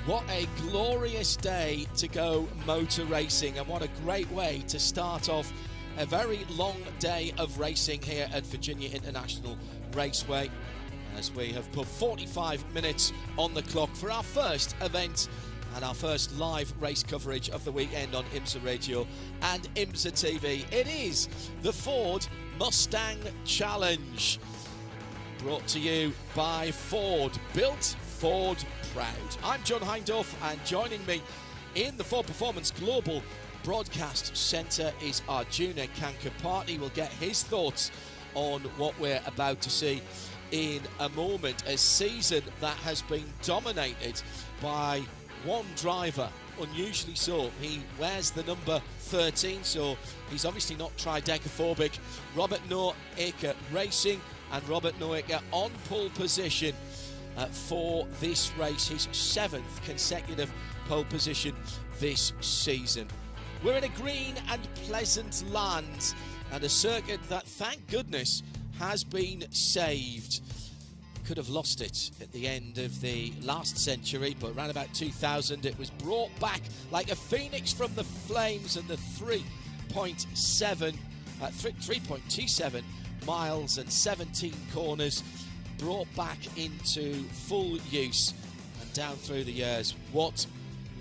What a glorious day to go motor racing, and what a great way to start off a very long day of racing here at Virginia International Raceway, as we have put 45 minutes on the clock for our first event and our first live race coverage of the weekend on IMSA Radio and IMSA TV. It is the Ford Mustang Challenge, brought to you by Ford, built Ford proud. I'm John Hindorf, and joining me in the Ford Performance Global Broadcast Centre is Arjuna Kankapati. We'll get his thoughts on what we're about to see in a moment. A season that has been dominated by one driver, unusually so. He wears the number 13, so he's obviously not tridecaphobic. Robert Noaker racing, and Robert Noaker on pole position for this race, his 7th consecutive pole position this season. We're in a green and pleasant land and a circuit that, thank goodness, has been saved. Could have lost it at the end of the last century, but around about 2000 it was brought back like a phoenix from the flames, and the 3.27 miles and 17 corners brought back into full use, and down through the years, what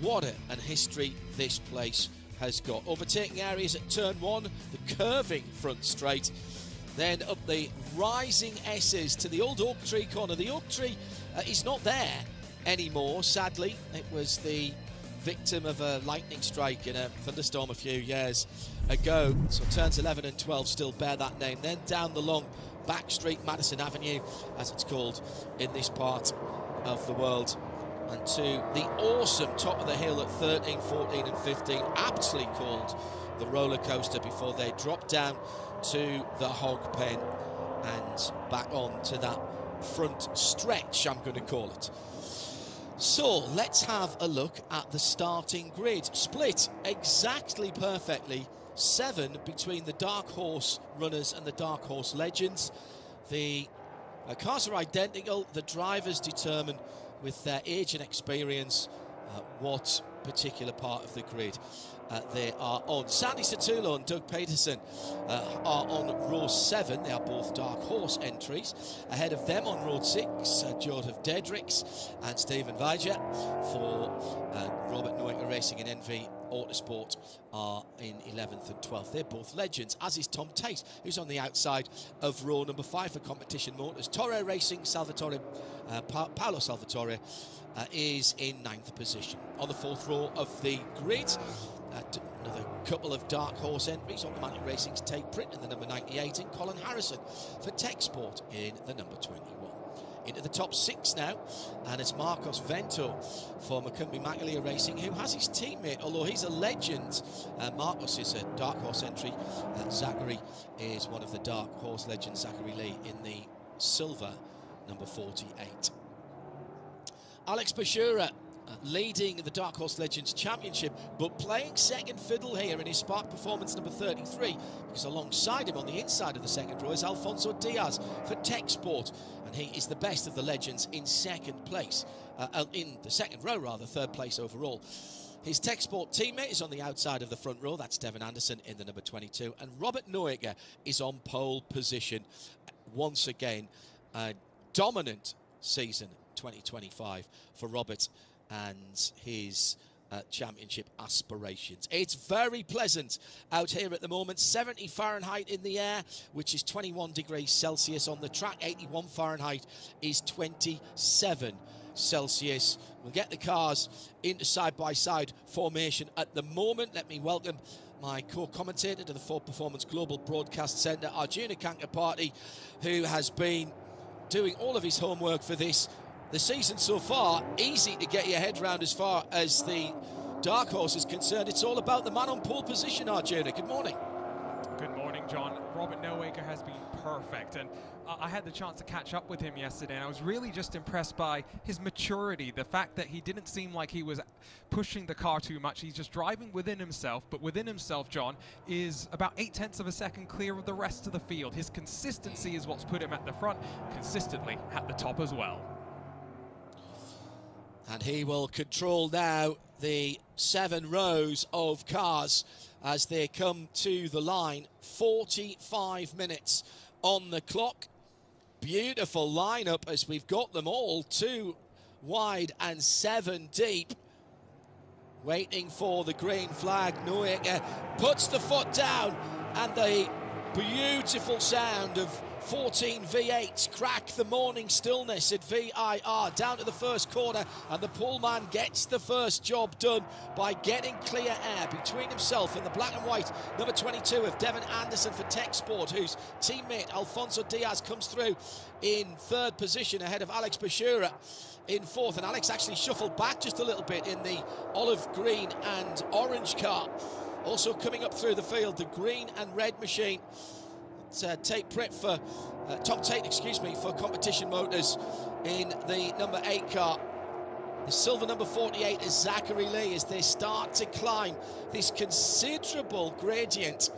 an history this place has got. Overtaking areas at turn 1, the curving front straight, then up the rising S's to the old oak tree corner. The oak tree is not there anymore, sadly. It was the victim of a lightning strike in a thunderstorm a few years ago, so turns 11 and 12 still bear that name. Then down the long back street, Madison Avenue as it's called in this part of the world, and to the awesome top of the hill at 13, 14 and 15, aptly called the roller coaster, before they drop down to the hog pen and back on to that front stretch, I'm going to call it. So let's have a look at the starting grid, split exactly perfectly, 7 between the Dark Horse runners and the Dark Horse legends. The cars are identical. The drivers determine with their age and experience what particular part of the grid they are on. Sandy Satulo and Doug Peterson are on row 7. They are both Dark Horse entries. Ahead of them on row 6, Joseph Dedricks and Stephen Viger for Robert Noaker Racing and NV Autosport are in 11th and 12th. They're both legends, as is Tom Tate, who's on the outside of row number 5 for Competition Motors. Torre Racing, Paolo Salvatore is in 9th position. On the 4th row of the grid, another couple of Dark Horse entries. Automatic Racing's Tate Print in the number 98, and Colin Harrison for Tech Sport in the number 21. Into the top 6 now, and it's Marcos Vento for McCumbee McAleer Racing, who has his teammate, although he's a legend. Marcos is a Dark Horse entry. Zachary is one of the Dark Horse legends, Zachary Lee, in the silver number 48. Alex Bashura leading the Dark Horse Legends Championship, but playing second fiddle here in his Spark Performance number 33, because alongside him on the inside of the second row is Alfonso Diaz for Tech Sport, and he is the best of the legends in second place, in the second row rather, third place overall. His Tech Sport teammate is on the outside of the front row. That's Devin Anderson in the number 22, and Robert Noaker is on pole position once again. A dominant season 2025 for Robert and his championship aspirations. It's very pleasant out here at the moment. 70 Fahrenheit in the air, which is 21 degrees Celsius on the track. 81 Fahrenheit is 27 Celsius. We'll get the cars into side-by-side formation at the moment. Let me welcome my co-commentator to the Ford Performance Global Broadcast Centre, Arjuna Kankapati, who has been doing all of his homework for this. The season so far, easy to get your head round as far as the Dark Horse is concerned. It's all about the man on pole position, Arjuna. Good morning. Good morning, John. Robert Noaker has been perfect, and I had the chance to catch up with him yesterday, and I was really just impressed by his maturity, the fact that he didn't seem like he was pushing the car too much. He's just driving within himself, but within himself, John, is about 0.8 of a second clear of the rest of the field. His consistency is what's put him at the front, consistently at the top as well. And he will control now the 7 rows of cars as they come to the line. 45 minutes on the clock. Beautiful lineup as we've got them all 2 wide and 7 deep. Waiting for the green flag. Noeke puts the foot down, and the beautiful sound of 14 V8s crack the morning stillness at VIR down to the first corner, and the poleman gets the first job done by getting clear air between himself and the black and white number 22 of Devin Anderson for Tech Sport, whose teammate Alfonso Diaz comes through in 3rd position ahead of Alex Bashura in 4th, and Alex actually shuffled back just a little bit in the olive green and orange car. Also coming up through the field, the green and red machine. Tate Pritt for Tom Tate, excuse me, for Competition Motors in the number 8 car. The silver number 48 is Zachary Lee as they start to climb this considerable gradient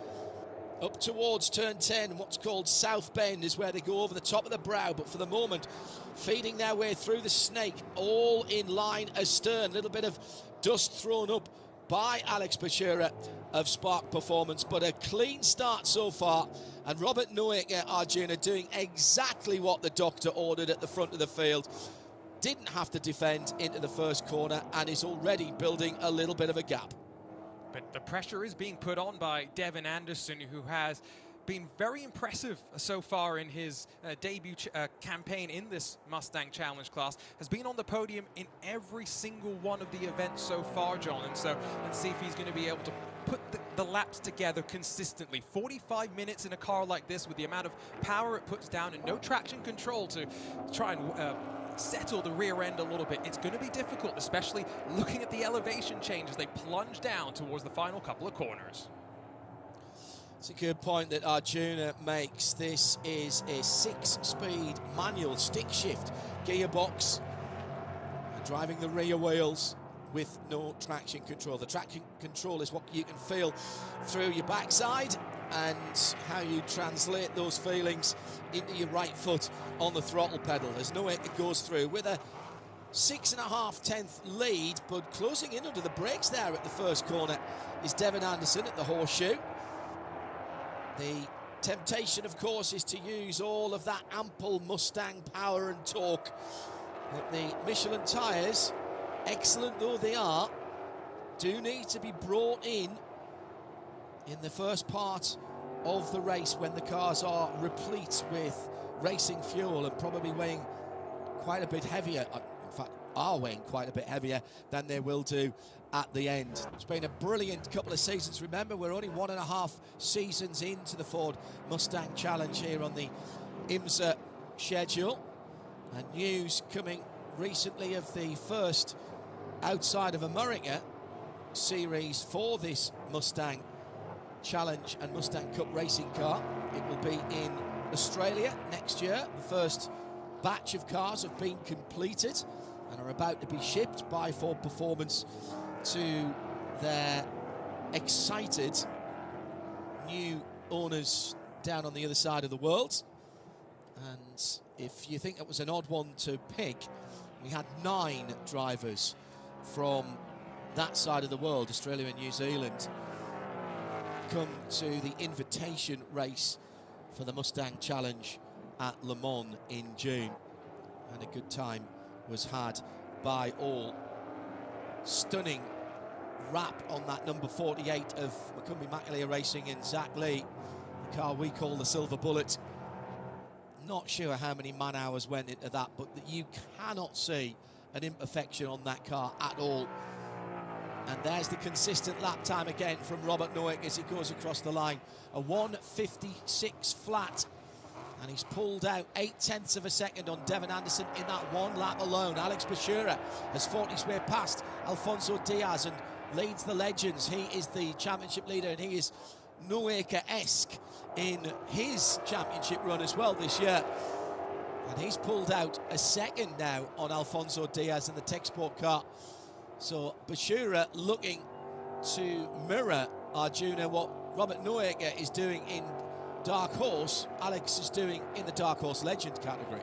up towards turn 10. What's called South Bend is where they go over the top of the brow, but for the moment feeding their way through the snake, all in line astern. A little bit of dust thrown up by Alex Bashura of Spark Performance, but a clean start so far, and Robert Noeke, Arjuna, doing exactly what the doctor ordered at the front of the field. Didn't have to defend into the first corner and is already building a little bit of a gap. But the pressure is being put on by Devin Anderson, who has been very impressive so far in his debut campaign in this Mustang Challenge class. Has been on the podium in every single one of the events so far, John. And so let's see if he's going to be able to put the laps together consistently. 45 minutes in a car like this with the amount of power it puts down and no traction control to try and settle the rear end a little bit. It's going to be difficult, especially looking at the elevation change as they plunge down towards the final couple of corners. It's a good point that Arjuna makes. This is a 6-speed manual stick shift gearbox. You're driving the rear wheels with no traction control. The traction control is what you can feel through your backside, and how you translate those feelings into your right foot on the throttle pedal. There's no way it goes through with a 6.5-tenth lead, but closing in under the brakes there at the first corner is Devin Anderson at the horseshoe. The temptation, of course, is to use all of that ample Mustang power and torque. But the Michelin tyres, excellent though they are, do need to be brought in the first part of the race when the cars are replete with racing fuel and probably weighing quite a bit heavier. In fact, are weighing quite a bit heavier than they will do at the end. It's been a brilliant couple of seasons. Remember, we're only 1.5 seasons into the Ford Mustang Challenge here on the IMSA schedule. And news coming recently of the first outside of America series for this Mustang Challenge and Mustang Cup racing car. It will be in Australia next year. The first batch of cars have been completed and are about to be shipped by Ford Performance to their excited new owners down on the other side of the world. And if you think it was an odd one to pick, we had 9 drivers from that side of the world, Australia and New Zealand, come to the invitation race for the Mustang Challenge at Le Mans in June, and a good time was had by all. Stunning wrap on that number 48 of Macumbi Macalia Racing in Zach Lee, the car we call the Silver Bullet. Not sure how many man hours went into that, but you cannot see an imperfection on that car at all. And there's the consistent lap time again from Robert Noeke as he goes across the line. A 1:56 flat. And he's pulled out 0.8 of a second on Devin Anderson in that one lap alone. Alex Bashura has fought his way past Alfonso Diaz and leads the legends. He is the championship leader, and he is Noeke-esque in his championship run as well this year. And he's pulled out a second now on Alfonso Diaz in the Tech Sport car. So Bashura looking to mirror Arjuna what Robert Noeke is doing in Dark Horse. Alex is doing in the Dark Horse Legend category.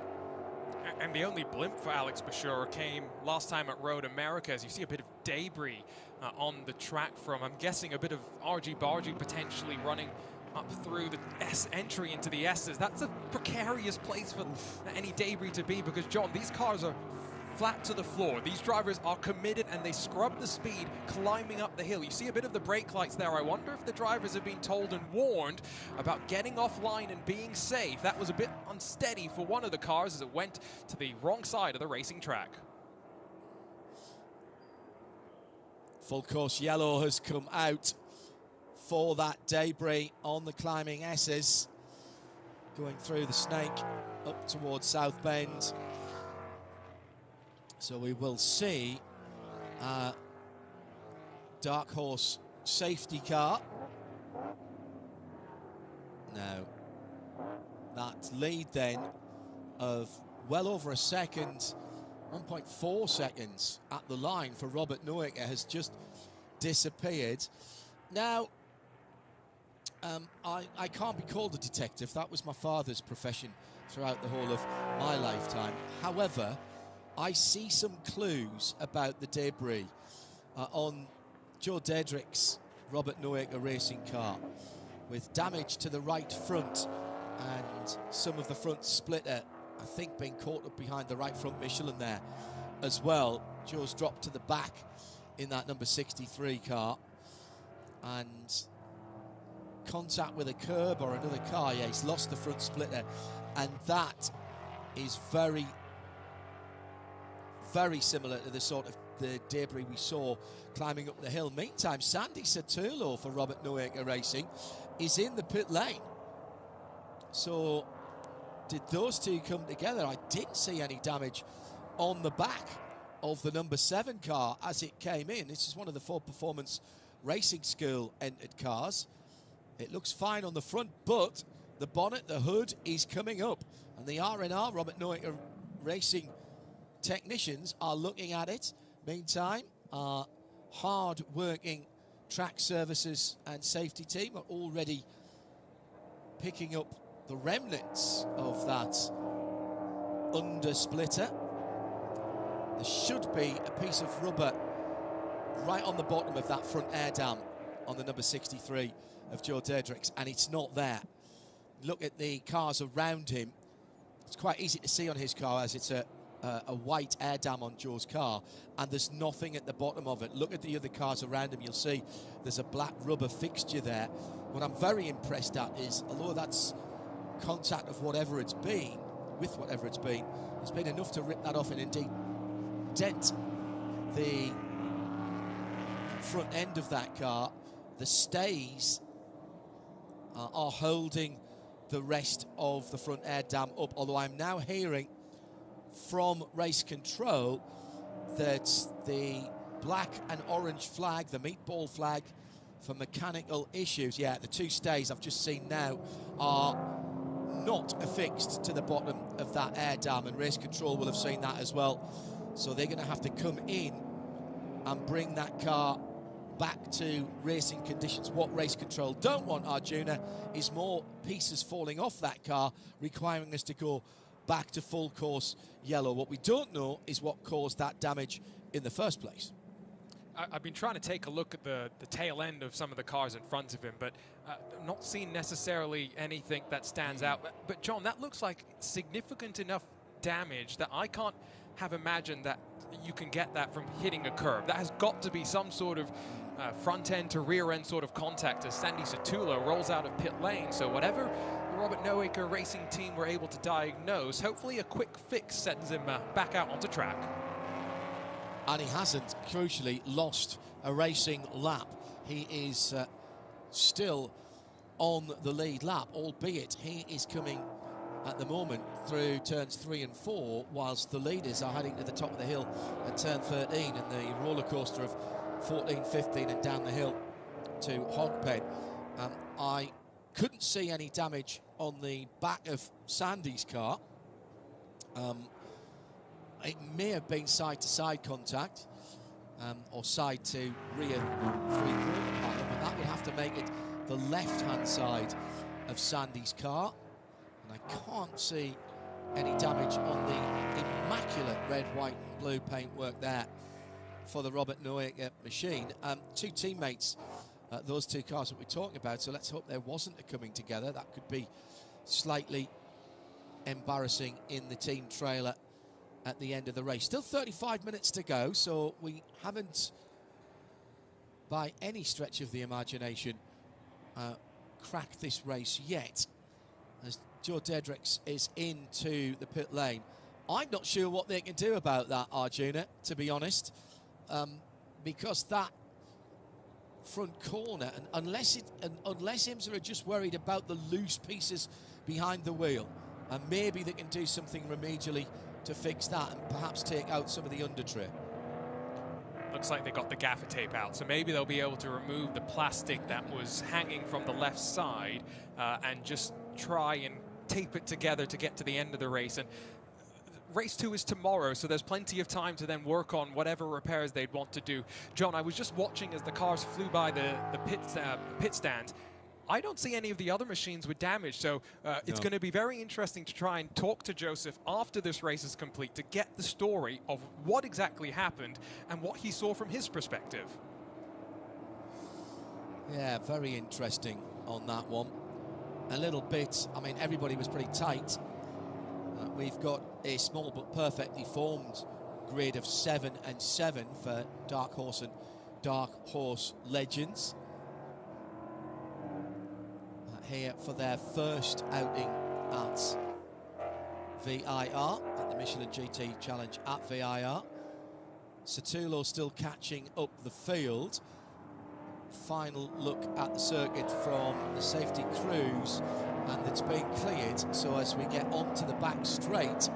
And the only blimp for Alex Bashura came last time at Road America, as you see a bit of debris on the track from, I'm guessing, a bit of argy-bargy potentially running up through the S entry into the S's. That's a precarious place for any debris to be, because, John, these cars are flat to the floor. These drivers are committed and they scrub the speed climbing up the hill. You see a bit of the brake lights there. I wonder if the drivers have been told and warned about getting offline and being safe. That was a bit unsteady for one of the cars as it went to the wrong side of the racing track. Full course yellow has come out for that debris on the climbing S's, going through the snake up towards South Bend. So we will see Dark Horse safety car. Now, that lead then of well over a second, 1.4 seconds at the line for Robert Noaker has just disappeared. Now, I can't be called a detective. That was my father's profession throughout the whole of my lifetime. However, I see some clues about the debris on Joe Dedrick's Robert Noaker racing car, with damage to the right front and some of the front splitter, I think, being caught up behind the right front Michelin there as well. Joe's dropped to the back in that number 63 car, and contact with a curb or another car. Yeah, he's lost the front splitter, and that is very similar to the sort of the debris we saw climbing up the hill. Meantime, Sandy Sotelo for Robert Noaker Racing is in the pit lane. So did those two come together? I didn't see any damage on the back of the number 7 car as it came in. This is one of the Ford Performance Racing School entered cars. It looks fine on the front, but the bonnet, the hood is coming up, and the R&R Robert Noaker Racing technicians are looking at it. Meantime, our hard-working track services and safety team are already picking up the remnants of that under-splitter. There should be a piece of rubber right on the bottom of that front air dam on the number 63 of Joe Dedrick's, and it's not there. Look at the cars around him. It's quite easy to see on his car as it's a white air dam on Joe's car, and there's nothing at the bottom of it. Look at the other cars around him. You'll see there's a black rubber fixture there. What I'm very impressed at is, although that's contact of whatever it's been, with whatever it's been enough to rip that off and indeed dent the front end of that car. The stays are holding the rest of the front air dam up, although I'm now hearing from race control that the black and orange flag, the meatball flag for mechanical issues, yeah, the two stays I've just seen now are not affixed to the bottom of that air dam, and race control will have seen that as well. So they're going to have to come in and bring that car back to racing conditions. What race control don't want, Arjuna, is more pieces falling off that car, requiring us to go back to full course yellow. What we don't know is what caused that damage in the first place. I've been trying to take a look at the tail end of some of the cars in front of him, but not seen necessarily anything that stands out. But John, that looks like significant enough damage that I can't have imagined that you can get that from hitting a curb. That has got to be some sort of front end to rear end sort of contact as Sandy Sotelo rolls out of pit lane. So whatever the Robert Noaker Racing team were able to diagnose, hopefully a quick fix sends him back out onto track. And he hasn't, crucially, lost a racing lap. He is still on the lead lap, albeit he is coming at the moment through turns 3 and 4, whilst the leaders are heading to the top of the hill at turn 13 and the roller coaster of 14, 15 and down the hill to Hogpen. I couldn't see any damage on the back of Sandy's car. It may have been side-to-side contact or side to rear three-quarter panel, but that would have to make it the left-hand side of Sandy's car. And I can't see any damage on the immaculate red, white and blue paintwork there for the Robert Noaker machine. Two teammates, those two cars that we're talking about, so let's hope there wasn't a coming together. That could be slightly embarrassing in the team trailer at the end of the race. Still 35 minutes to go, so we haven't, by any stretch of the imagination, cracked this race yet, as Joe Dedricks is into the pit lane. I'm not sure what they can do about that, Arjuna, to be honest, because that front corner, and unless IMSA are just worried about the loose pieces behind the wheel, and maybe they can do something remedially to fix that and perhaps take out some of the under trim. Looks like they got the gaffer tape out, so maybe they'll be able to remove the plastic that was hanging from the left side and just try and tape it together to get to the end of the race. And race 2 is tomorrow, so there's plenty of time to then work on whatever repairs they'd want to do. John, I was just watching as the cars flew by the pit stand. I don't see any of the other machines with damage, so it's going to be very interesting to try and talk to Joseph after this race is complete to get the story of what exactly happened and what he saw from his perspective. Yeah, very interesting on that one. A little bit, I mean, everybody was pretty tight. We've got a small but perfectly formed grid of 7 and 7 for Dark Horse and Dark Horse Legends. Here for their first outing at VIR, at the Michelin GT Challenge at VIR. Satulo still catching up the field. Final look at the circuit from the safety crews, and it's been cleared. So as we get onto the back straight,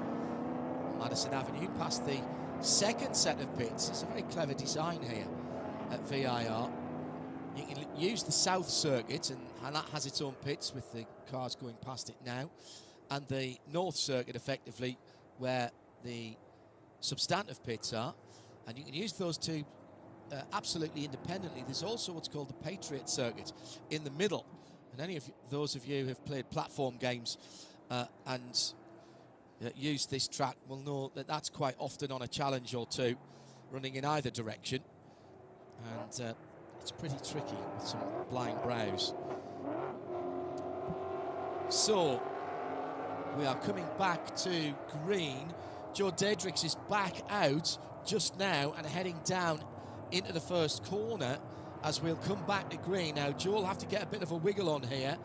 Madison Avenue, past the second set of pits. It's a very clever design here at VIR. You can use the south circuit, and that has its own pits with the cars going past it now, and the north circuit effectively where the substantive pits are, and you can use those two absolutely independently. There's also what's called the Patriot circuit in the middle, and any of those of you who have played platform games and used this track will know that that's quite often on a challenge or two, running in either direction, and it's pretty tricky with some blind brows. So we are coming back to green. Joe Dedricks is back out just now and heading down into the first corner as we'll come back to green. Now Joe will have to get a bit of a wiggle on here.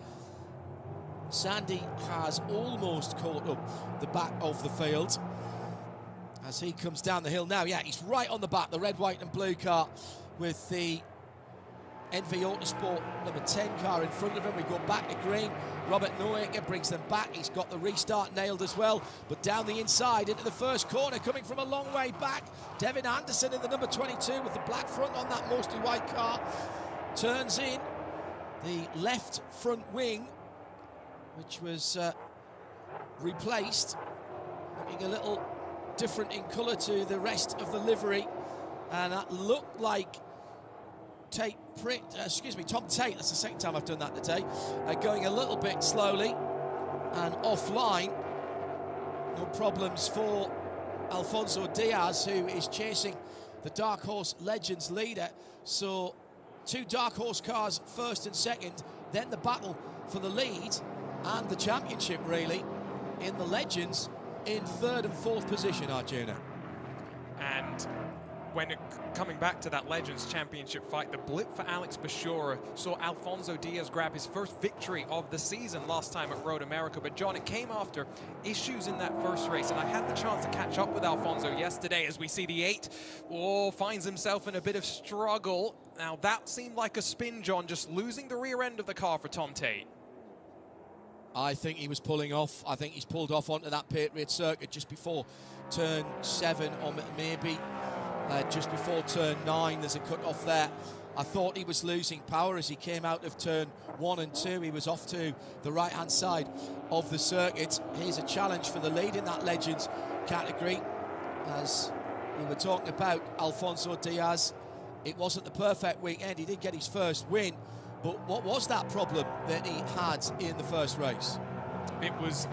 Sandy has almost caught up the back of the field as he comes down the hill now. Yeah, he's right on the back, the red, white and blue car with the NV Autosport number 10 car in front of him. We go back to green. Robert Noaker brings them back. He's got the restart nailed as well. But down the inside into the first corner, coming from a long way back, Devin Anderson in the number 22 with the black front on that mostly white car. Turns in the left front wing, which was replaced, looking a little different in colour to the rest of the livery. And that looked like Tom Tate, that's the second time I've done that today, going a little bit slowly and offline. No problems for Alfonso Diaz, who is chasing the Dark Horse Legends leader. So 2 Dark Horse cars, first and second, then the battle for the lead and the championship, really, in the Legends in third and fourth position, Arjuna. And when coming back to that Legends Championship fight, the blip for Alex Bashura saw Alfonso Diaz grab his first victory of the season last time at Road America. But John, it came after issues in that first race, and I had the chance to catch up with Alfonso yesterday as we see the 8 finds himself in a bit of struggle. Now that seemed like a spin, John, just losing the rear end of the car for Tom Tate. I think he was pulling off. I think he's pulled off onto that Patriot circuit just before turn 7, or maybe just before turn 9. There's a cut off there. I thought he was losing power as he came out of turn 1 and 2. He was off to the right-hand side of the circuit. Here's a challenge for the lead in that Legends category. As we were talking about Alfonso Diaz, it wasn't the perfect weekend. He did get his first win, but what was that problem that he had in the first race? It was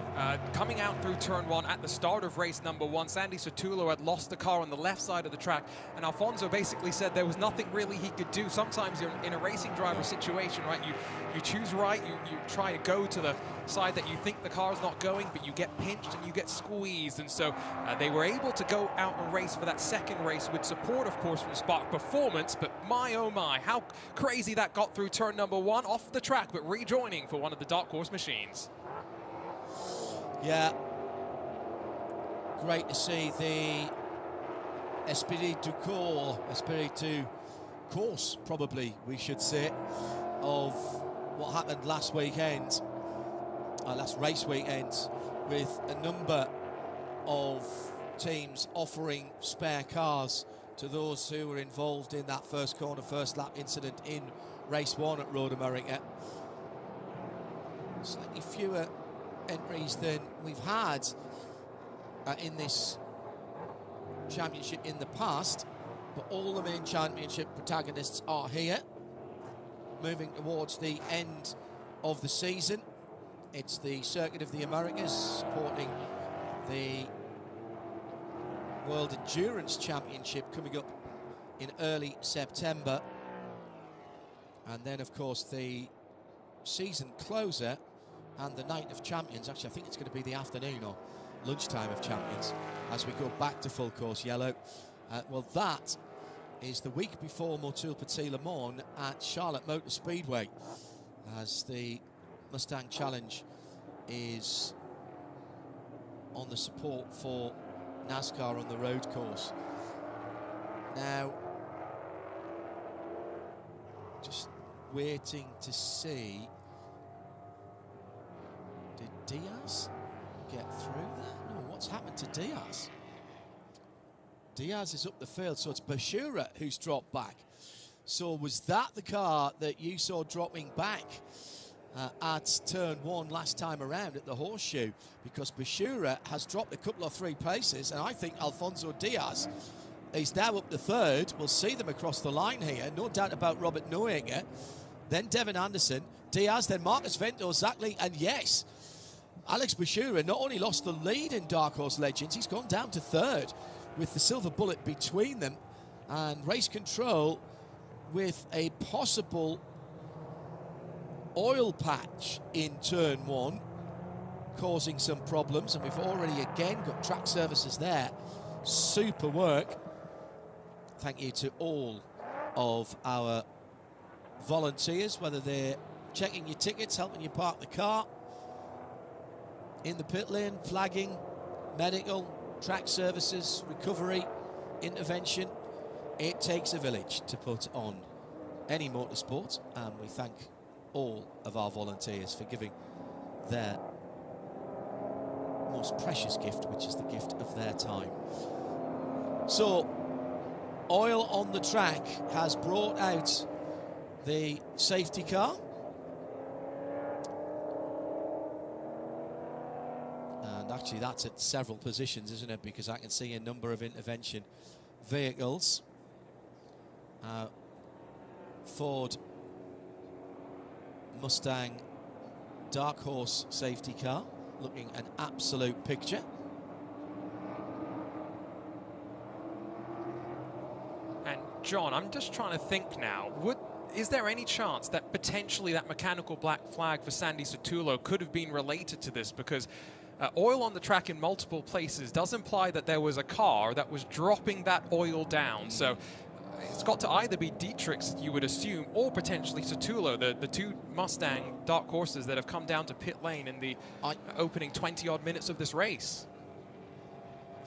coming out through turn 1 at the start of race number 1. Sandy Sotolo had lost the car on the left side of the track, and Alfonso basically said there was nothing really he could do. Sometimes you're in a racing driver situation, right? You choose right, you try to go to the side that you think the car's not going, but you get pinched and you get squeezed. And so they were able to go out and race for that second race with support, of course, from Spark Performance. But my, oh my, how crazy that got through turn number 1 off the track, but rejoining for one of the Dark Horse machines. Yeah, great to see the esprit du course, probably we should say, of what happened last weekend, last race weekend, with a number of teams offering spare cars to those who were involved in that first corner, first lap incident in race 1 at Road America. Slightly fewer entries than we've had in this championship in the past, but all the main championship protagonists are here, moving towards the end of the season. It's the Circuit of the Americas supporting the World Endurance Championship coming up in early September, and then of course the season closer and the Night of Champions. Actually, I think it's going to be the afternoon or lunchtime of Champions as we go back to full course yellow. Well, that is the week before Motul Petit Le Mans at Charlotte Motor Speedway, as the Mustang Challenge is on the support for NASCAR on the road course. Now, just waiting to see, did Diaz get through there? No, what's happened to Diaz? Diaz is up the field, so it's Bashura who's dropped back. So was that the car that you saw dropping back at turn 1 last time around at the Horseshoe? Because Bashura has dropped a couple of 3 places, and I think Alfonso Diaz is now up the 3rd. We'll see them across the line here, no doubt about Robert Noeger, then Devin Anderson, Diaz, then Marcus Vento, Zackley, and yes, Alex Bashura not only lost the lead in Dark Horse Legends, he's gone down to 3rd with the silver bullet between them, and race control with a possible oil patch in turn 1 causing some problems, and we've already again got track services there. Super work. Thank you to all of our volunteers, whether they're checking your tickets, helping you park the car, in the pit lane, flagging, medical, track services, recovery, intervention. It takes a village to put on any motorsport, and we thank all of our volunteers for giving their most precious gift, which is the gift of their time. So, oil on the track has brought out the safety car. And actually that's at several positions, isn't it? Because I can see a number of intervention vehicles. Ford Mustang Dark Horse safety car, looking an absolute picture. And John, I'm just trying to think now, is there any chance that potentially that mechanical black flag for Sandy Sotolo could have been related to this? Because oil on the track in multiple places does imply that there was a car that was dropping that oil down. So it's got to either be Dietrich's, you would assume, or potentially Sotolo, the 2 Mustang Dark Horses that have come down to pit lane in the opening 20-odd minutes of this race.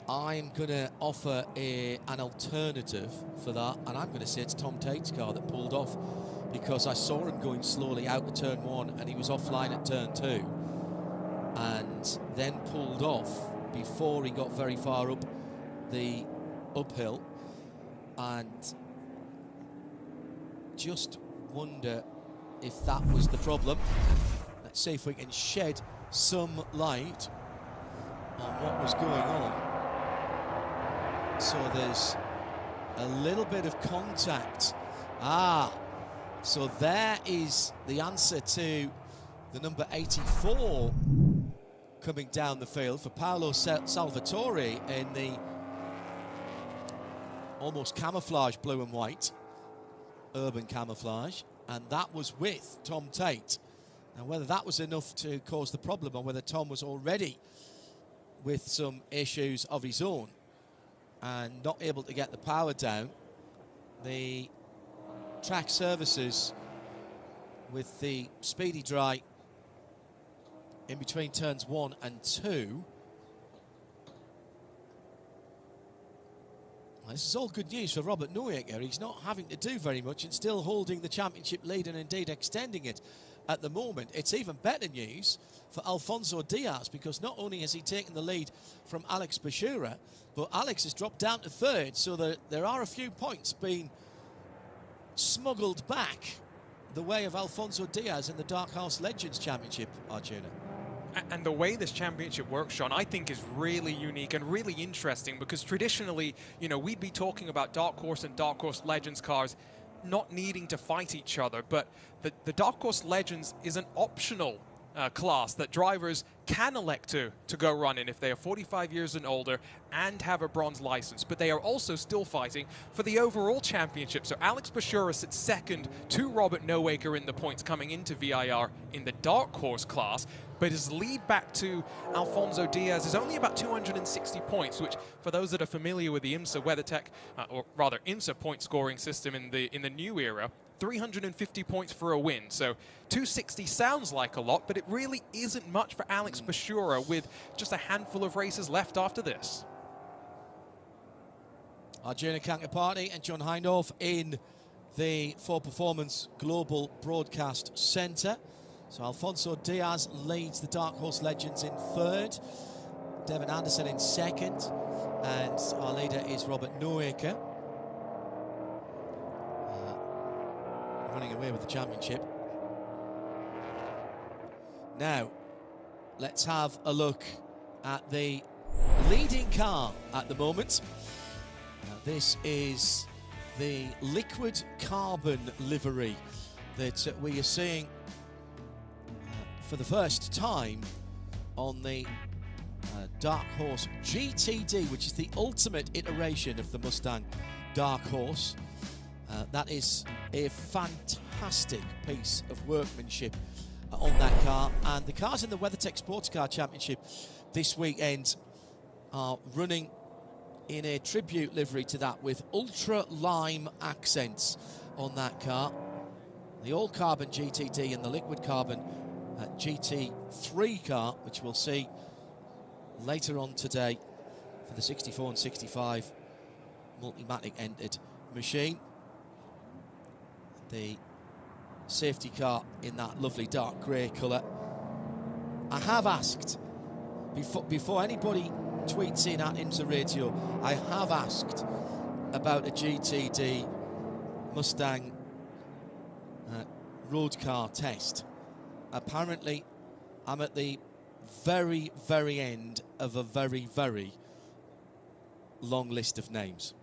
I'm going to offer an alternative for that, and I'm going to say it's Tom Tate's car that pulled off, because I saw him going slowly out of turn 1 and he was offline at turn 2 and then pulled off before he got very far up the uphill. And just wonder if that was the problem. Let's see if we can shed some light on what was going on. So there's a little bit of contact. So there is the answer to the number 84 coming down the field for Paolo Salvatore in the almost camouflage blue and white, urban camouflage, and that was with Tom Tate. Now, whether that was enough to cause the problem or whether Tom was already with some issues of his own and not able to get the power down, the track services with the speedy dry in between turns 1 and 2. Well, this is all good news for Robert Neuecker. He's not having to do very much and still holding the championship lead and indeed extending it at the moment. It's even better news for Alfonso Diaz, because not only has he taken the lead from Alex Bashura, but Alex has dropped down to third, so that there are a few points being smuggled back the way of Alfonso Diaz in the Dark Horse Legends Championship, Arjuna. And the way this championship works, Sean, I think is really unique and really interesting, because traditionally, you know, we'd be talking about Dark Horse and Dark Horse Legends cars not needing to fight each other, but the Dark Horse Legends is an optional class that drivers can elect to go run in if they are 45 years and older and have a bronze license, but they are also still fighting for the overall championship. So Alex Bashura sits second to Robert Neuecker in the points coming into VIR in the Dark Horse class, but his lead back to Alfonso Diaz is only about 260 points, which, for those that are familiar with the IMSA WeatherTech, or rather IMSA point scoring system in the new era, 350 points for a win. So 260 sounds like a lot, but it really isn't much for Alex Bashura with just a handful of races left after this. Arjuna Kankapati and John Hindorf in the For Performance Global Broadcast Centre. So Alfonso Diaz leads the Dark Horse Legends in third, Devin Anderson in second, and our leader is Robert Neuecker, running away with the championship. Now, let's have a look at the leading car at the moment. This is the liquid carbon livery that we are seeing for the first time on the Dark Horse GT3, which is the ultimate iteration of the Mustang Dark Horse. That is a fantastic piece of workmanship on that car, and the cars in the WeatherTech Sports Car Championship this weekend are running in a tribute livery to that, with ultra lime accents on that car. The all-carbon GT3 and the liquid carbon GT3 car, which we'll see later on today for the 64 and 65 Multimatic entered machine. The safety car in that lovely dark grey colour. I have asked, before anybody tweets in at IMSA Radio, I have asked about a GTD Mustang road car test. Apparently, I'm at the very, very end of a very, very long list of names.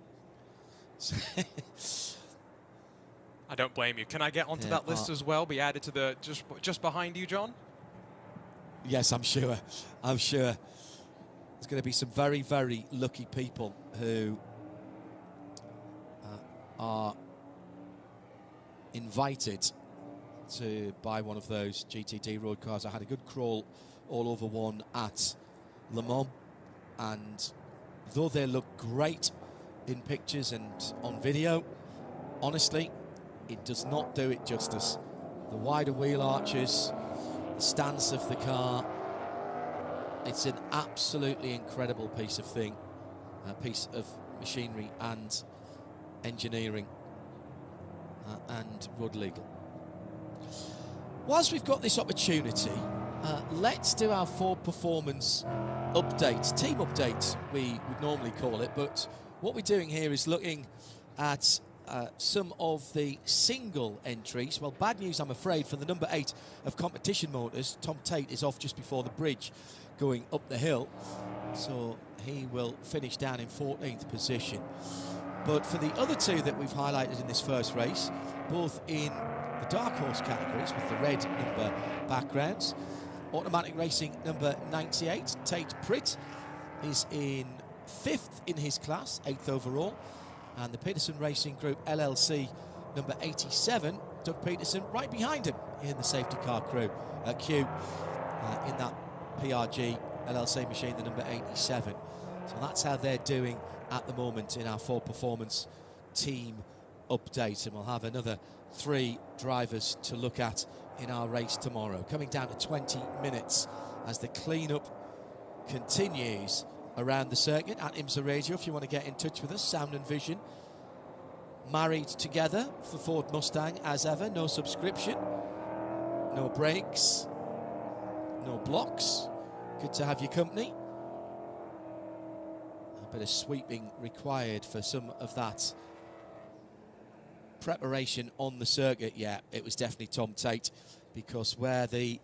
I don't blame you. Can I get onto that list as well? Be added to the just behind you, John? Yes, I'm sure. I'm sure. There's going to be some very, very lucky people who are invited to buy one of those GTD road cars. I had a good crawl all over one at Le Mans, and though they look great in pictures and on video, honestly, it does not do it justice. The wider wheel arches, the stance of the car, it's an absolutely incredible piece of thing, a piece of machinery and engineering and road legal. Whilst we've got this opportunity, let's do our Ford Performance update, team update we would normally call it, but what we're doing here is looking at some of the single entries. Well, bad news, I'm afraid, for the number 8 of Competition Motors. Tom Tate is off just before the bridge going up the hill, so he will finish down in 14th position. But for the other two that we've highlighted in this first race, both in the Dark Horse categories with the red number backgrounds, Automatic Racing number 98, Tate Pritt, is in 5th in his class, 8th overall. And the Peterson Racing Group LLC number 87, Doug Peterson, right behind him in the safety car queue in that PRG LLC machine, the number 87. So that's how they're doing at the moment in our full performance team update, and we'll have another 3 drivers to look at in our race tomorrow. Coming down to 20 minutes as the clean-up continues around the circuit. At IMSA Radio, if you want to get in touch with us, sound and vision married together for Ford Mustang as ever. No subscription, no brakes, no blocks. Good to have your company. A bit of sweeping required for some of that preparation on the circuit. Yeah, it was definitely Tom Tate, because where the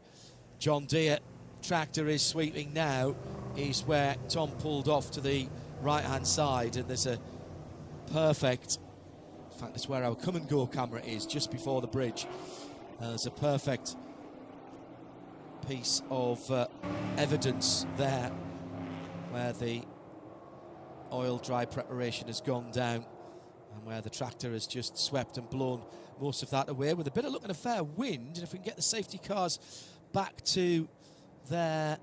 John Deere tractor is sweeping now is where Tom pulled off to the right-hand side, and there's a perfect, in fact, it's where our come and go camera is, just before the bridge. There's a perfect piece of evidence there where the oil dry preparation has gone down, and where the tractor has just swept and blown most of that away with a bit of luck and a fair wind. And if we can get the safety cars back to their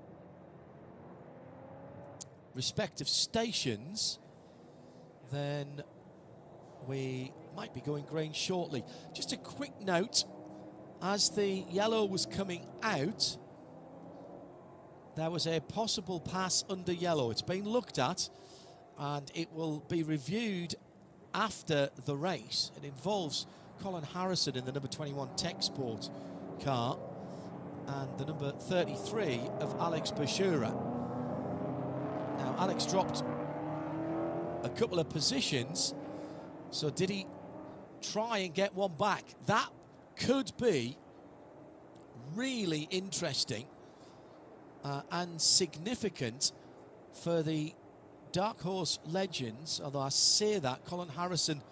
respective stations, then we might be going green shortly. Just a quick note, as the yellow was coming out, there was a possible pass under yellow. It's been looked at and it will be reviewed after the race. It involves Colin Harrison in the number 21 Tech Sport car and the number 33 of Alex Bashura. Now, Alex dropped a couple of positions, so did he try and get one back? That could be really interesting and significant for the Dark Horse Legends, although I say that Colin Harrison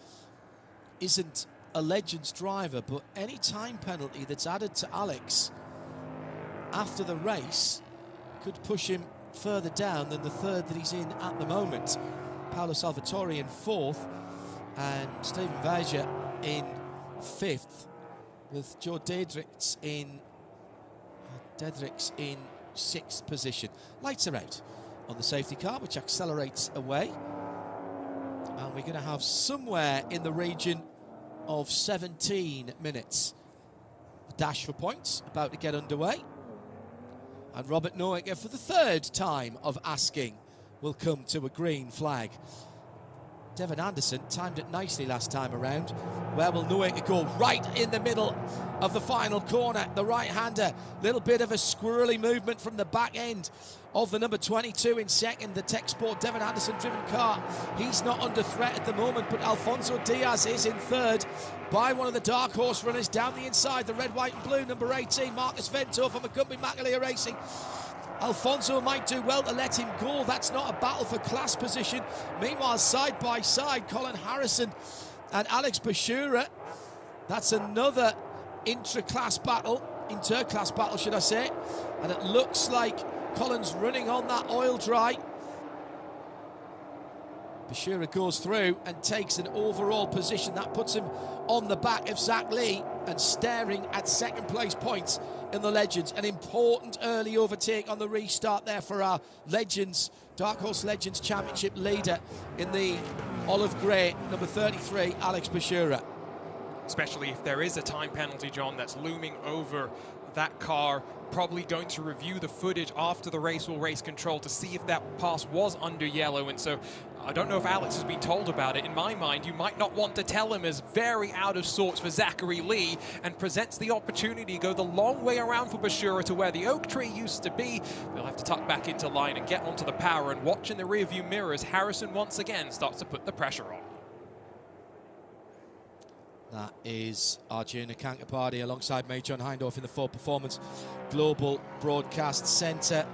isn't a Legends driver, but any time penalty that's added to Alex after the race could push him further down than the third that he's in at the moment. Paolo Salvatore in 4th and Stephen VIR in 5th, with Joe Dedricks in 6th position. Lights are out on the safety car, which accelerates away, and we're going to have somewhere in the region of 17 minutes. A dash for points about to get underway, and Robert Noaker, for the 3rd time of asking, will come to a green flag. Devin Anderson timed it nicely last time around. Where will Noaker go? Right in the middle of the final corner. The right-hander, little bit of a squirrely movement from the back end of the number 22 in 2nd, the Tech Sport Devin Anderson driven car. He's not under threat at the moment, but Alfonso Diaz is in 3rd by one of the Dark Horse runners down the inside, the red, white and blue, number 18, Marcus Vento from McCumbee McAleer Racing. Alfonso might do well to let him go. That's not a battle for class position. Meanwhile, side by side, Colin Harrison and Alex Bashura. That's another inter-class battle, should I say. And it looks like Colin's running on that oil dry. Bashura goes through and takes an overall position. That puts him on the back of Zach Lee and staring at 2nd place points in the Legends. An important early overtake on the restart there for our Legends, Dark Horse Legends Championship leader in the olive grey, number 33, Alex Bashura. Especially if there is a time penalty, John, that's looming over that car. Probably going to review the footage after the race will race control to see if that pass was under yellow, and so I don't know if Alex has been told about it. In my mind, you might not want to tell him, as very out of sorts for Zachary Lee, and presents the opportunity to go the long way around for Bashura to where the oak tree used to be. They'll have to tuck back into line and get onto the power and watch in the rearview mirror as Harrison once again starts to put the pressure on. That is Arjuna Kankapardi alongside me, John Hindorf, in the Ford Performance Global Broadcast Centre.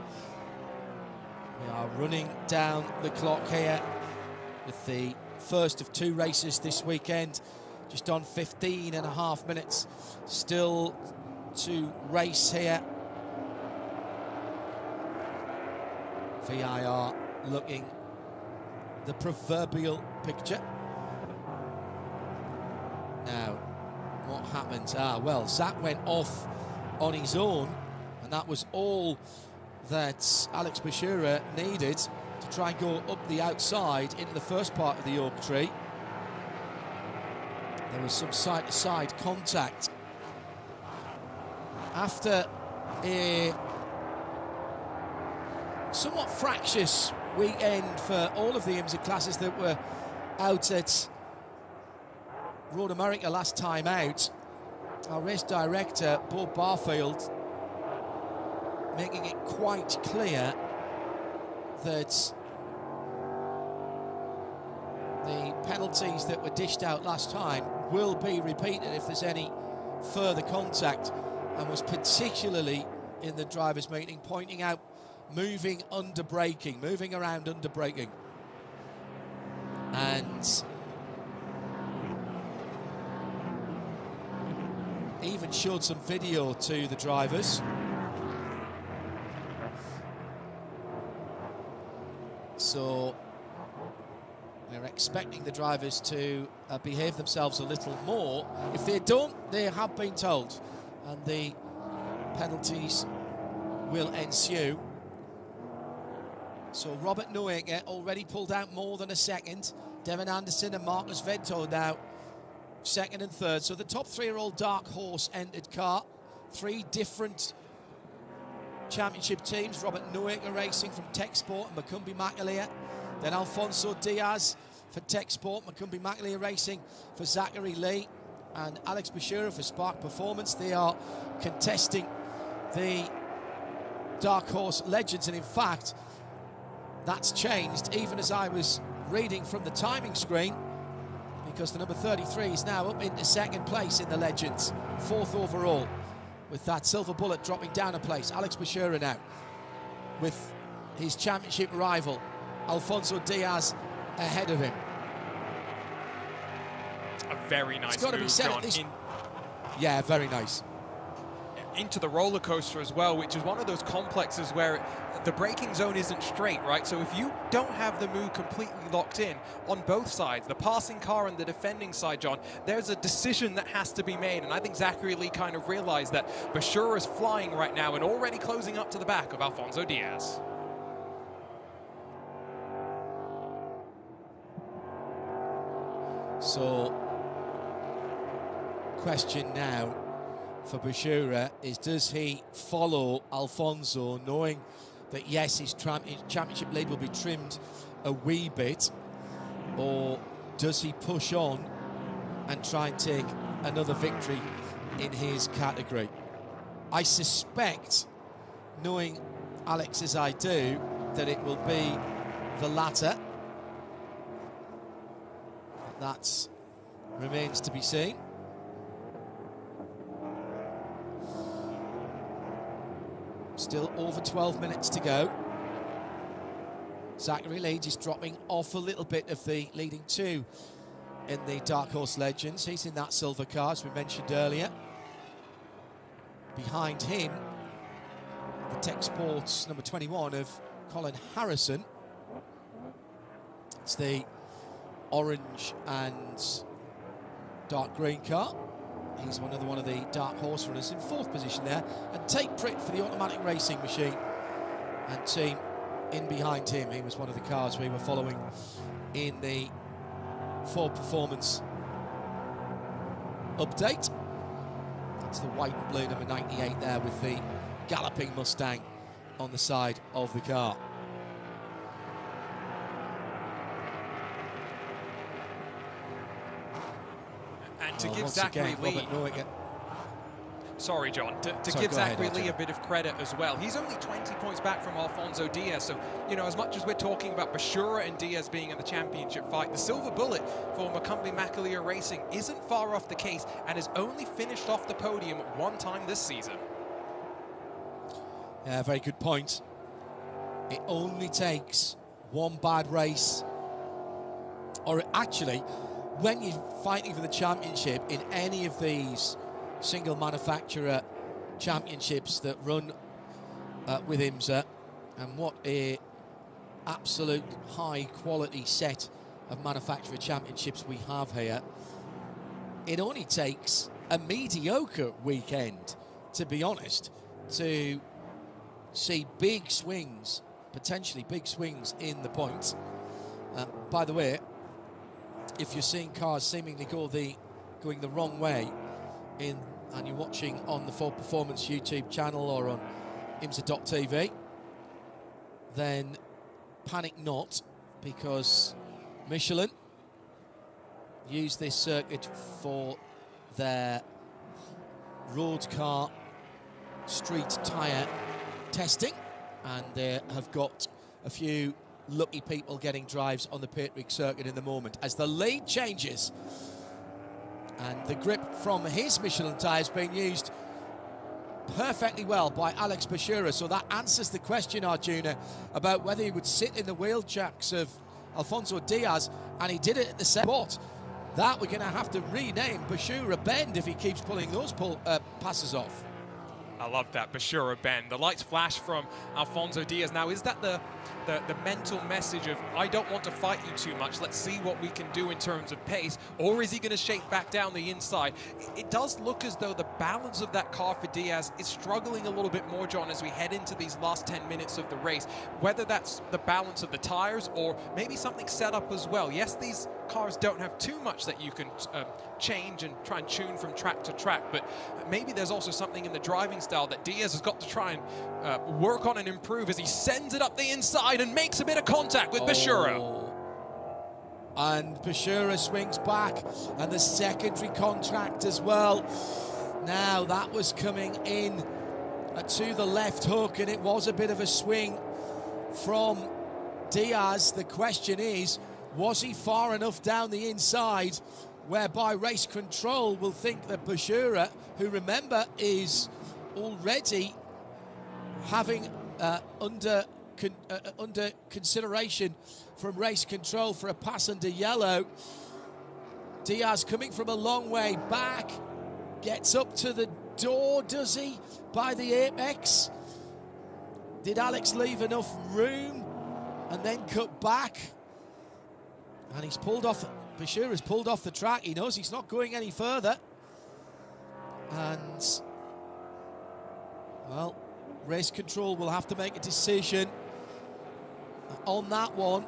We are running down the clock here with the first of 2 races this weekend. Just on 15.5 minutes still to race here. VIR looking the proverbial picture. Now, what happens? Well, Zach went off on his own, and that was all that Alex Bashura needed to try and go up the outside into the first part of the oak tree. There was some side-to-side contact. After a somewhat fractious weekend for all of the IMSA classes that were out at Road America last time out, our race director, Bo Barfield, making it quite clear that the penalties that were dished out last time will be repeated if there's any further contact, and was particularly in the drivers' meeting pointing out moving under braking, moving around under braking. And even showed some video to the drivers. So we're expecting the drivers to behave themselves a little more. If they don't, they have been told, and the penalties will ensue. So Robert Noaker already pulled out more than a second. Devin Anderson and Marcus Vento now second and third. So the top three are all Dark Horse entered car. Three different championship teams. Robert Noaker racing from Tech Sport and Macumbi McAleer. Then Alfonso Diaz for Tech Sport, Macumbi McAleer racing for Zachary Lee, and Alex Bashura for Spark Performance. They are contesting the Dark Horse Legends, and in fact that's changed even as I was reading from the timing screen, because the number 33 is now up into second place in the Legends, fourth overall, with that silver bullet dropping down a place. Alex Bashura now with his championship rival Alfonso Diaz ahead of him. A very nice it's got to move, be said, John. Yeah, very nice. Into the roller coaster as well, which is one of those complexes where the braking zone isn't straight, right? So if you don't have the move completely locked in on both sides, the passing car and the defending side, John, there's a decision that has to be made. And I think Zachary Lee kind of realized that Bashura is flying right now and already closing up to the back of Alfonso Diaz. So, question now for Bashura is, does he follow Alfonso, knowing that yes, his championship lead will be trimmed a wee bit, or does he push on and try and take another victory in his category? I suspect, knowing Alex as I do, that it will be the latter. That remains to be seen. Still over 12 minutes to go. Zachary Leeds is dropping off a little bit of the leading two in the Dark Horse Legends. He's in that silver car, as we mentioned earlier. Behind him, the Tech Sports number 21 of Colin Harrison. It's the orange and dark green car. He's one of the Dark Horse runners in fourth position there, and Tate Pritt for the automatic racing machine and team in behind him. He was one of the cars we were following in the Ford Performance update. That's the white and blue number 98 there with the galloping Mustang on the side of the car. And to give Zachary Lee, sorry John, to give Zachary Lee a bit of credit as well. He's only 20 points back from Alfonso Diaz, so you know, as much as we're talking about Bashura and Diaz being in the championship fight, the silver bullet for Macumbi McAleer Racing isn't far off the case and has only finished off the podium one time this season. Yeah, very good point. It only takes one bad race, or actually, when you're fighting for the championship in any of these single manufacturer championships that run with IMSA, and what a absolute high-quality set of manufacturer championships we have here, it only takes a mediocre weekend, to be honest, to see big swings, potentially big swings in the points. By the way, if you're seeing cars seemingly going the wrong way and you're watching on the Full Performance YouTube channel or on IMSA.tv, then panic not, because Michelin use this circuit for their road car street tyre testing, and they have got a few lucky people getting drives on the pit rig circuit in the moment as the lead changes, and the grip from his Michelin tyres being used perfectly well by Alex Bashura. So that answers the question, Arjuna, about whether he would sit in the wheel jacks of Alfonso Diaz, and he did it at the same spot. That we're going to have to rename Bashura Bend if he keeps pulling those passes off. I love that, Bashura Bend. The lights flash from Alfonso Diaz. Now, is that the mental message of, I don't want to fight you too much, let's see what we can do in terms of pace, or is he going to shake back down the inside? It does look as though the balance of that car for Diaz is struggling a little bit more, John, as we head into these last 10 minutes of the race, whether that's the balance of the tires or maybe something set up as well. Yes, these cars don't have too much that you can change and try and tune from track to track, but maybe there's also something in the driving style that Diaz has got to try and work on and improve as he sends it up the inside and makes a bit of contact with Bashura. And Bashura swings back, and the secondary contact as well. Now that was coming in to the left hook, and it was a bit of a swing from Diaz. The question is, was he far enough down the inside whereby race control will think that Bashura, who remember is already having under consideration from race control for a pass under yellow. Diaz coming from a long way back, gets up to the door, does he, by the apex? Did Alex leave enough room and then cut back? And he's pulled off, Bashura's pulled off the track. He knows he's not going any further. And, well, race control will have to make a decision on that one.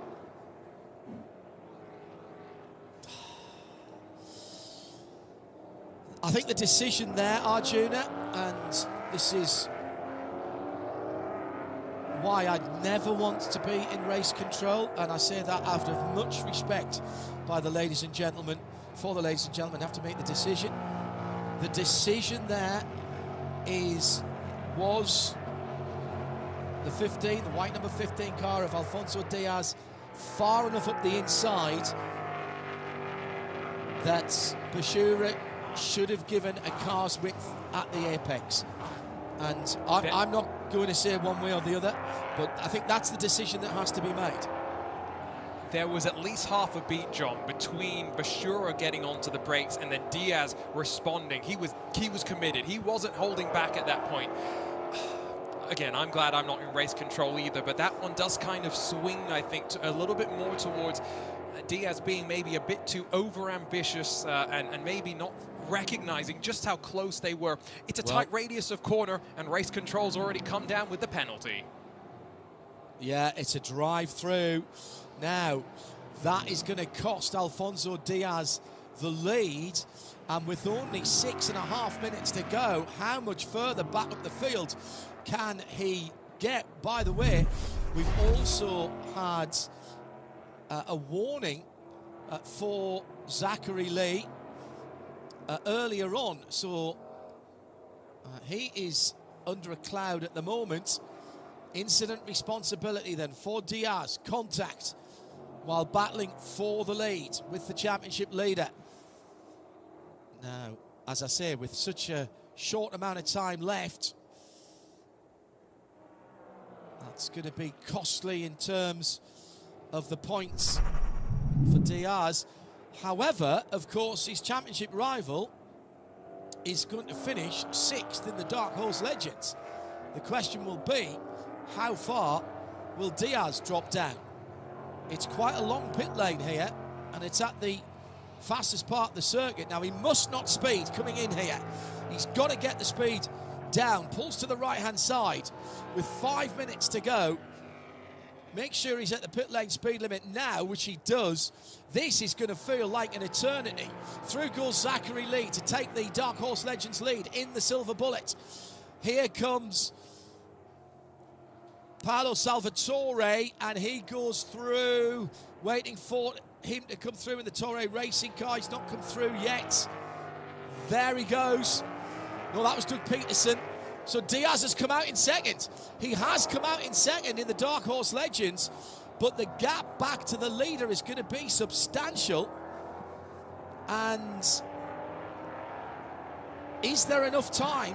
I think the decision there, Arjuna, and this is why I'd never want to be in race control, and I say that out of much respect by the ladies and gentlemen, for the ladies and gentlemen have to make the decision. The decision there was the 15, the white number 15 car of Alfonso Diaz far enough up the inside that Bashura should have given a car's width at the apex. And I'm not going to say one way or the other, but I think that's the decision that has to be made. There was at least half a beat, John, between Bashura getting onto the brakes and then Diaz responding. He was committed. He wasn't holding back at that point. Again, I'm glad I'm not in race control either, but that one does kind of swing, I think, a little bit more towards Diaz being maybe a bit too over-ambitious and maybe not recognizing just how close they were. It's a tight radius of corner, and race control's already come down with the penalty. Yeah, it's a drive-through. Now, that is going to cost Alfonso Diaz the lead, and with only 6.5 minutes to go, how much further back up the field can he get? By the way, we've also had a warning for Zachary Lee earlier on, so he is under a cloud at the moment. Incident responsibility then for Diaz, contact while battling for the lead with the championship leader. Now, as I say, with such a short amount of time left, that's going to be costly in terms of the points for Diaz. However, of course, his championship rival is going to finish 6th in the Dark Horse Legends. The question will be, how far will Diaz drop down? It's quite a long pit lane here, and it's at the fastest part of the circuit. Now, he must not speed coming in here. He's got to get the speed down. Pulls to the right-hand side with 5 minutes to go. Make sure he's at the pit lane speed limit now, which he does. This is going to feel like an eternity. Through goes Zachary Lee to take the Dark Horse Legends lead in the Silver Bullet. Here comes Paolo Salvatore, and he goes through, waiting for him to come through in the Torre racing car. He's not come through yet. There he goes. No, that was Doug Peterson. So Diaz has come out in second. He has come out in second in the Dark Horse Legends, but the gap back to the leader is going to be substantial. And is there enough time?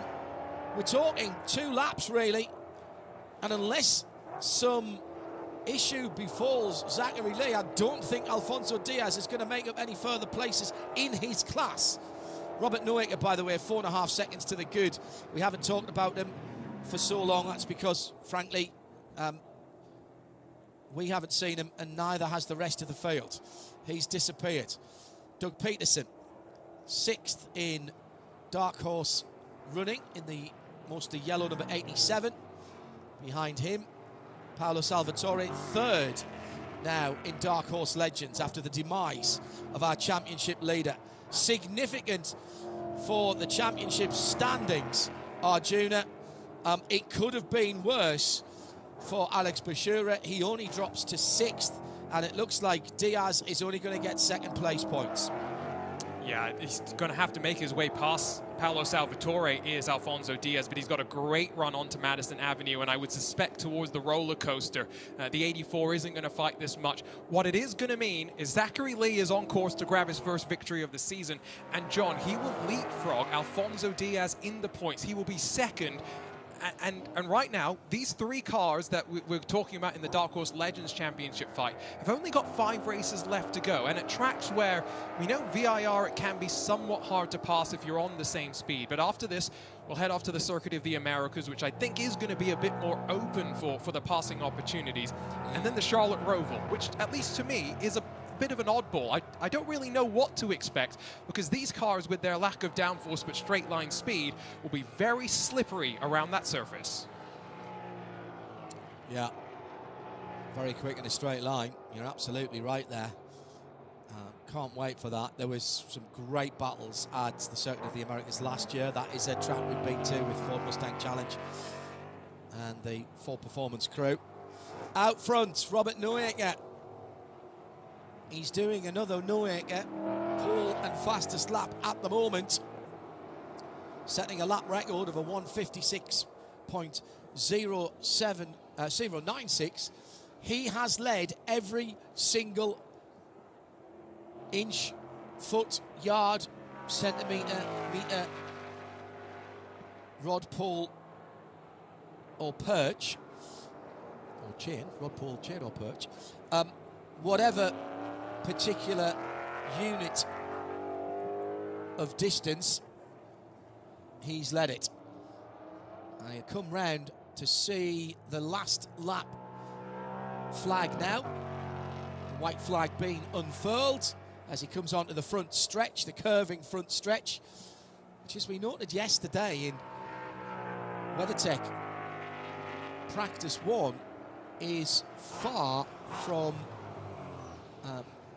We're talking 2 laps, really. And unless some issue befalls Zachary Lee, I don't think Alfonso Diaz is going to make up any further places in his class. Robert Noaker, by the way, 4.5 seconds to the good. We haven't talked about him for so long. That's because, frankly, we haven't seen him, and neither has the rest of the field. He's disappeared. Doug Peterson, 6th in Dark Horse running in the mostly yellow number 87. Behind him, Paolo Salvatore, 3rd now in Dark Horse Legends after the demise of our championship leader. Significant for the championship standings, Arjuna. It could have been worse for Alex Bashura. He only drops to 6th, and it looks like Diaz is only going to get 2nd place points. Yeah, he's going to have to make his way past Paolo Salvatore is Alfonso Diaz, but he's got a great run onto Madison Avenue, and I would suspect towards the roller coaster, the 84 isn't going to fight this much. What it is going to mean is Zachary Lee is on course to grab his first victory of the season, and John, he will leapfrog Alfonso Diaz in the points. He will be 2nd. And right now, these 3 cars that we're talking about in the Dark Horse Legends Championship fight have only got 5 races left to go. And at tracks where we know VIR, it can be somewhat hard to pass if you're on the same speed. But after this, we'll head off to the Circuit of the Americas, which I think is going to be a bit more open for the passing opportunities. And then the Charlotte Roval, which at least to me is a bit of an oddball. I don't really know what to expect, because these cars, with their lack of downforce but straight line speed, will be very slippery around that surface. Yeah, very quick in a straight line. You're absolutely right there. Can't wait for that. There was some great battles at the Circuit of the Americas last year. That is a track we've been to with Ford Mustang Challenge and the Ford Performance crew. Out front, Robert Noaker. He's doing another Noaker pole and fastest lap at the moment, setting a lap record of a 156.096. He has led every single inch, foot, yard, centimetre, metre, rod, pole or perch, or chain, rod, pole, chain or perch, whatever particular unit of distance, he's led it. I come round to see the last lap flag now, the white flag being unfurled as he comes onto the front stretch, the curving front stretch, which, as we noted yesterday in WeatherTech Practice 1, is far from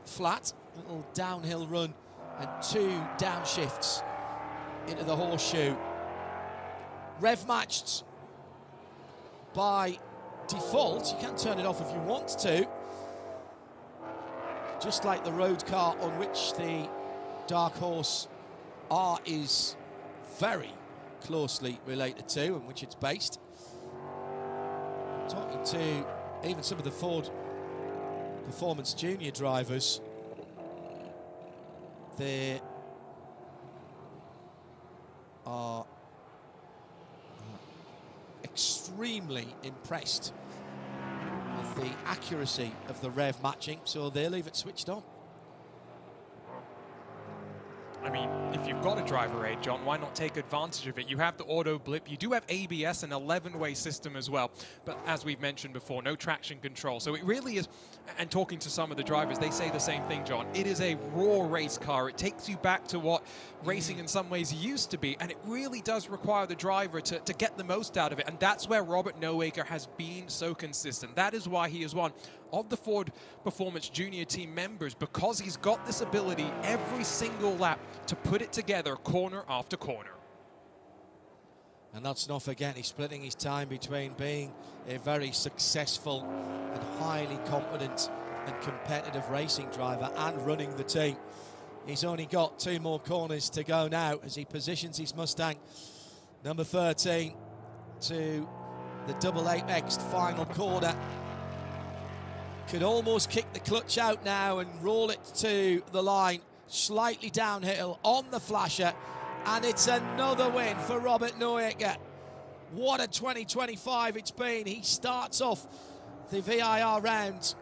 flat. A little downhill run and 2 downshifts into the horseshoe. Rev matched by default. You can turn it off if you want to, just like the road car on which the Dark Horse R is very closely related to, and which it's based. I'm talking to even some of the Ford Performance Junior drivers. They are extremely impressed with the accuracy of the rev matching, so they leave it switched on. I mean, if you've got a driver aid, John, why not take advantage of it? You have the auto blip, you do have ABS, an 11-way system as well, but as we've mentioned before, no traction control. So it really is, and talking to some of the drivers, they say the same thing, John. It is a raw race car. It takes you back to what racing in some ways used to be, and it really does require the driver to get the most out of it, and that's where Robert Noaker has been so consistent. That is why he is one of the Ford Performance Junior team members, because he's got this ability every single lap to put it together corner after corner. And let's not forget, he's splitting his time between being a very successful and highly competent and competitive racing driver and running the team. He's only got 2 more corners to go now as he positions his Mustang number 13 to the double apex final corner. Could almost kick the clutch out now and roll it to the line, slightly downhill on the flasher, and it's another win for Robert Noaker. What a 2025 it's been. He starts off the VIR round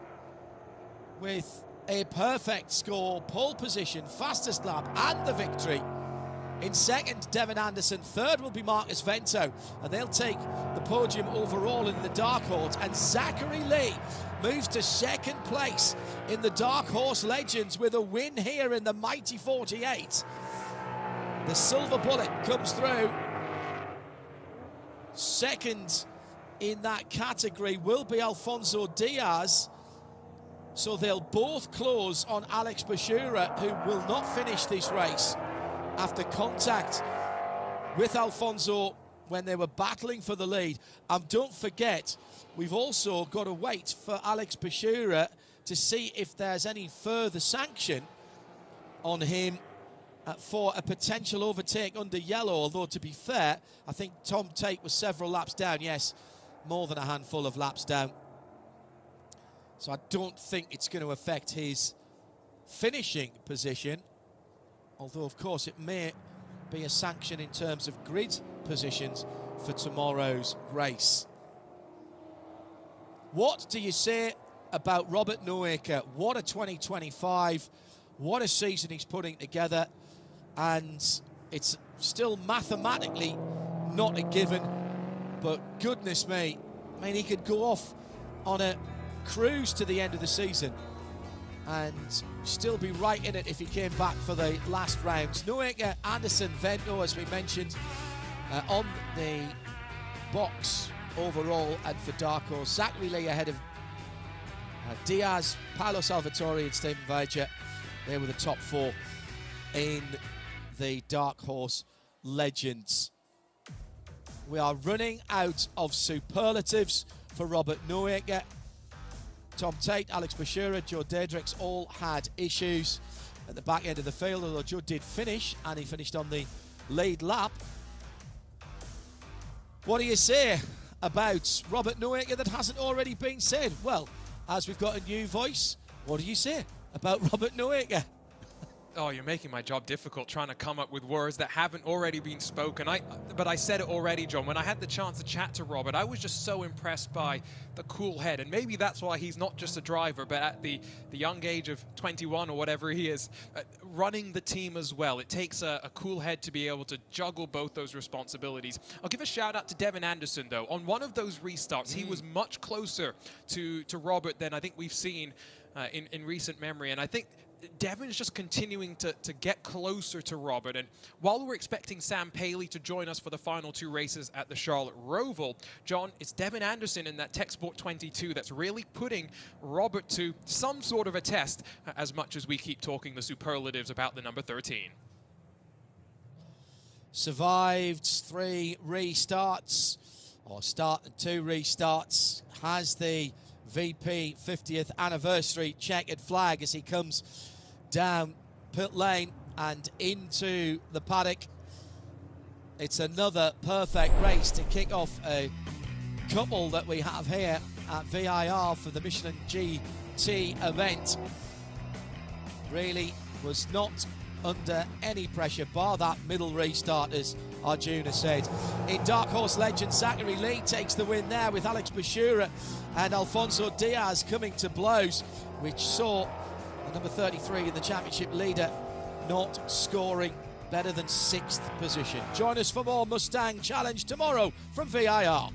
with a perfect score, pole position, fastest lap, and the victory. In second, Devin Anderson. Third will be Marcus Vento, and they'll take the podium overall in the Dark Horse. And Zachary Lee moves to second place in the Dark Horse Legends with a win here in the mighty 48. The silver bullet comes through. Second in that category will be Alfonso Diaz. So they'll both close on Alex Bashura, who will not finish this race after contact with Alfonso when they were battling for the lead. And don't forget, we've also got to wait for Alex Bashura to see if there's any further sanction on him for a potential overtake under yellow. Although, to be fair, I think Tom Tate was several laps down. Yes, more than a handful of laps down. So I don't think it's going to affect his finishing position. Although, of course, it may be a sanction in terms of grid positions for tomorrow's race. What do you say about Robert Noaker? What a 2025. What a season he's putting together. And it's still mathematically not a given. But goodness me, I mean, he could go off on a cruise to the end of the season and still be right in it if he came back for the last rounds. Noaker, Anderson, Vento, as we mentioned, on the box overall, and for Dark Horse, Zachary Lee ahead of Diaz, Paolo Salvatore and Stephen Vajca. They were the top 4 in the Dark Horse Legends. We are running out of superlatives for Robert Noaker. Tom Tate, Alex Bashura, Joe Daedrix all had issues at the back end of the field, although Joe did finish, and he finished on the lead lap. What do you say about Robert Noaker that hasn't already been said? Well, as we've got a new voice, what do you say about Robert Noaker? Oh, you're making my job difficult trying to come up with words that haven't already been spoken. But I said it already, John. When I had the chance to chat to Robert, I was just so impressed by the cool head. And maybe that's why he's not just a driver, but at the young age of 21 or whatever he is, running the team as well. It takes a cool head to be able to juggle both those responsibilities. I'll give a shout out to Devin Anderson, though. On one of those restarts, he was much closer to Robert than I think we've seen in recent memory. And I think Devin's just continuing to get closer to Robert. And while we're expecting Sam Paley to join us for the final 2 races at the Charlotte Roval, John, it's Devin Anderson in that Tech Sport 22 that's really putting Robert to some sort of a test, as much as we keep talking the superlatives about the number 13. Survived 3 restarts, or start and 2 restarts, has the VP 50th anniversary checkered flag as he comes down pit lane and into the paddock. It's another perfect race to kick off a couple that we have here at VIR for the Michelin GT event. Really was not under any pressure, bar that middle restart, as Arjuna said. In Dark Horse Legend, Zachary Lee takes the win there with Alex Bashura and Alfonso Diaz coming to blows, which saw the number 33 in the championship leader not scoring better than 6th position. Join us for more Mustang Challenge tomorrow from VIR.